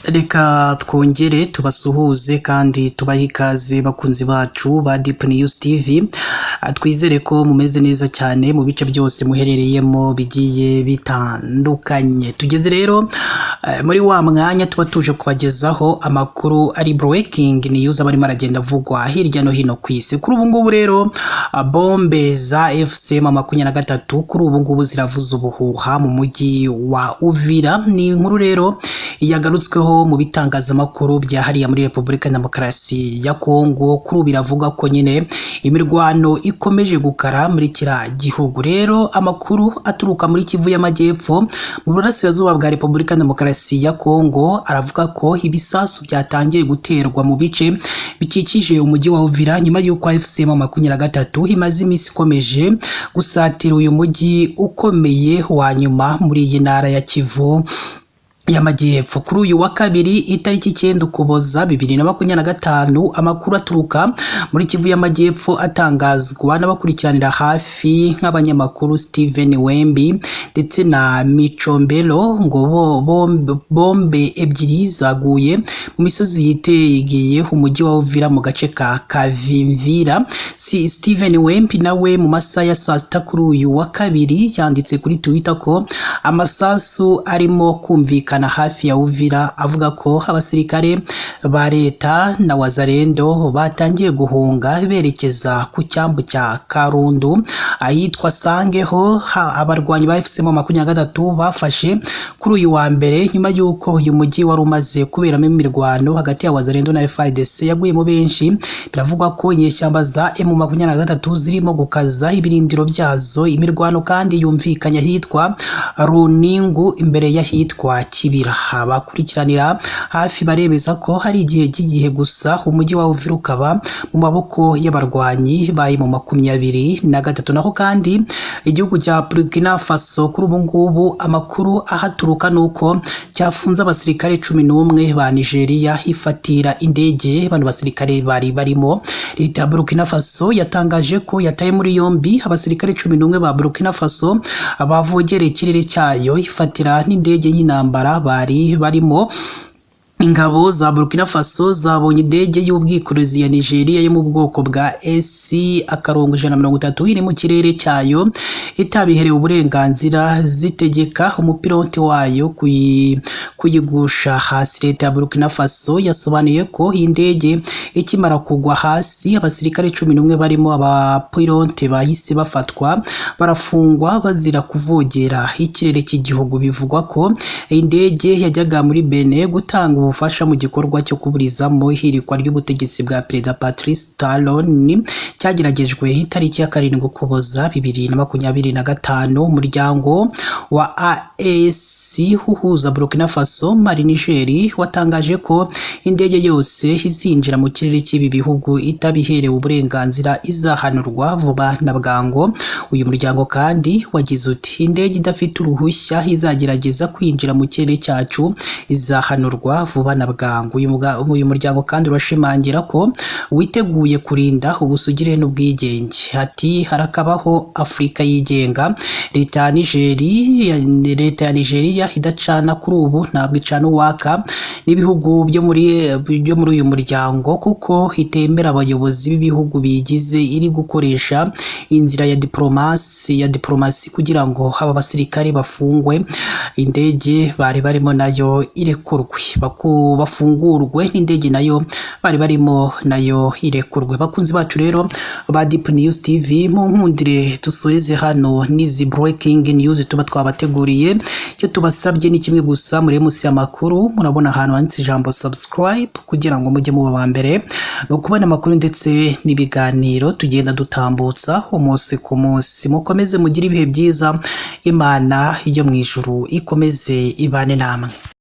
Reka twongere tubasuhuze kandi tubahe ikaze bakunzi bacu ba Deep News TV. Twizere ko mumeze neza cyane mu bice byose muherereyemo bigiye bitandukanye. Tugeze rero muri wa mwanya tuba tuje kubagezaho amakuru ari breaking news abarimo aragenda avugwa hirya no hino ku isi. Kuri ubu ngubu rero bombe za FCM 23 kuri ubu ngubu ziravuza ubuhuha mu mujyi wa Uvira. Ni inkuru rero yagarutsweho mu bitangazamakuru bya hariya muri Repubulika Demokarasi ya Kongo. Kuri biravuga ko nyine imirwano ikomeje gukara muri kira gihugu. Rero amakuru aturuka muri Kivu y'Amajyepfo mu burasirazuba bwa Repubulika Demokarasi ya Kongo aravuga ko ibisasu byatangiye guterwa mu bice bikikije umujyi wa Uvira nyuma y'uko FCM 23 imaze iminsi ikomeje gusatira uyu mujyi ukomeye wa nyuma muri iyi ntara ya Kivu y'Amajyepfo. Kuri uyu wa kabiri itariki 9 Ukuboza 2025 amakuru aturuka muri Kivu y'Amajyepfo atangazwa n'abakurikiranira hafi nk'abanyamakuru Steven Wembi ndetse na Micombero ngo bombe ebyiri zaguye mu misozi yitegeye umujyi wa Uvira mu gace ka Kavimvira. Steven Wembi nawe mu masaha ya saa sita kuri uyu wa kabiri yanditse kuri Twitter ko amasasu arimo kumvikana hafi ya Uvira, avuga ko abasirikare ba leta na wazalendo batangiye guhunga berekeza ku cyambu cya Karundu ahitwa Sangeho. Abarwanyi ba FCM 23 bafashe kuri uyu wa mbere nyuma y'uko uyu mujyi wari umaze kuberamo imirwano hagati ya wazalendo na FARDC yaguyemo benshi. Biravugwa ko inyeshyamba za M23 zirimo gukaza ibirindiro byazo. Imirwano kandi yumvikanye ahitwa Runingu imbere y'ahitwa Kibira. Abakurikiranira hafi barebeza ko hari igihe gusa umujyi wa Uvira ukaba mu maboko y'abarwanyi bayi mu 23. Naho kandi igihugu cya Burkina Faso kuri ubu ngubu amakuru ahaturuka nuko cyafunze abasirikare 11 ba Nigeria ifatira indege bano basirikare bari barimo. Leta ya Burkina Faso yatangaje ko yataye muri yombi abasirikare 11 ba Burkina Faso abavogereye ikirere cyayo ifatira n'indege y'intambara bari barimo. Ingabo za Burkina Faso zabonye indege y'ubwikorezi ya Nigeria yo mu bwoko bwa SC-130 iri mu kirere cyayo itabiherewe uburenganzira, zitegeka umupilote wayo kuyigusha hasi. Leta ya Burkina Faso yasobanuye ko indege ikimara kugwa hasi abasirikare 11 barimo abapilote bahise bafatwa barafungwa bazira kuvogera ikirere cy'igihugu. Bivugwa ko indege yajyaga muri Benin gutanga ubufasha mu gikorwa cyo kuburizamo ihirikwa ry'ubutegetsi bwa Perezida Patrice Talon cyageragejwe itariki ya 7 Ukuboza 2025. Umuryango wa AES uhuza Burkina Faso, Mali, Niger watangaje ko indege yose izinjira mu kirere cy'ibi bihugu itabiherewe uburenganzira izahanurwa vuba na bwango. Uyu muryango kandi wagize uti indege idafite uruhushya izagerageza kwinjira mu kirere cyacu izahanurwa vuba na bwangu. Uyu muryango kandi urashimangira ko witeguye kurinda ubusugire n'ubwigenge. Ati harakabaho Afurika yigenga. Leta ya Nigeria idacana kuri ubu ntabwo icana uwaka n'ibihugu byo muri uyu muryango kuko itemera abayobozi b'ibihugu bigize, iri gukoresha inzira ya diplomasi kugira ngo aba basirikare bafungwe, indege bari barimo nayo irekurwe, bafungurwe n'indege nayo bari barimo nayo irekurwe. Bakunzi bacu rero ba Deep News TV, mu nkundire dusoreze hano n'izi breaking news tuba twabateguriye. Icyo tubasabye ni kimwe gusa, muri munsi y'amakuru murabona ahantu handitse ijambo subscribe kugira ngo mujye muba ba mbere no kubona amakuru ndetse n'ibiganiro tugenda dutambutsa umunsi ku munsi. Mukomeze mugire ibihe byiza, Imana yo mu ijuru ikomeze ibane namwe.